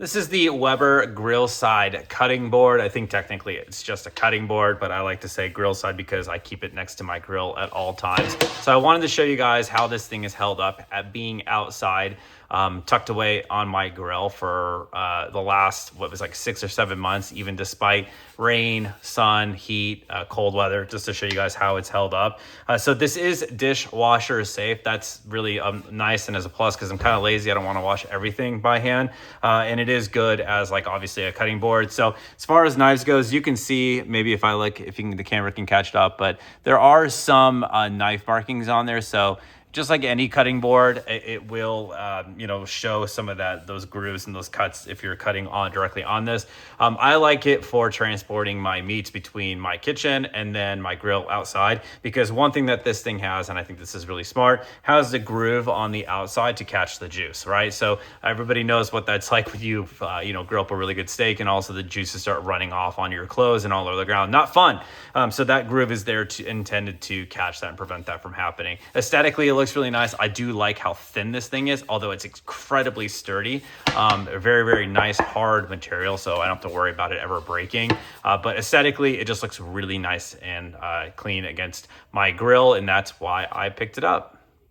This is the Weber grill side cutting board. I think technically it's just a cutting board, but I like to say grill side because I keep it next to my grill at all times. So I wanted to show you guys how this thing is held up at being outside, tucked away on my grill for the last, what was like 6 or 7 months, even despite rain, sun, heat, cold weather, just to show you guys how it's held up. So this is dishwasher safe. That's really nice and as a plus because I'm kind of lazy. I don't want to wash everything by hand. And it is good as like obviously a cutting board. So as far as knives goes, you can see maybe if I look, if you can, the camera can catch it up, but there are some knife markings on there. So just like any cutting board, it will, show some of those grooves and those cuts if you're cutting on directly on this. I like it for transporting my meats between my kitchen and then my grill outside, because one thing that this thing has, and I think this is really smart, has the groove on the outside to catch the juice, right? So everybody knows what that's like when you, grill up a really good steak and also the juices start running off on your clothes and all over the ground. Not fun. So that groove is there intended to catch that and prevent that from happening. Aesthetically, it looks really nice. I do like how thin this thing is, although it's incredibly sturdy. A very, very nice hard material, so I don't have to worry about it ever breaking. But aesthetically, it just looks really nice and clean against my grill, and that's why I picked it up.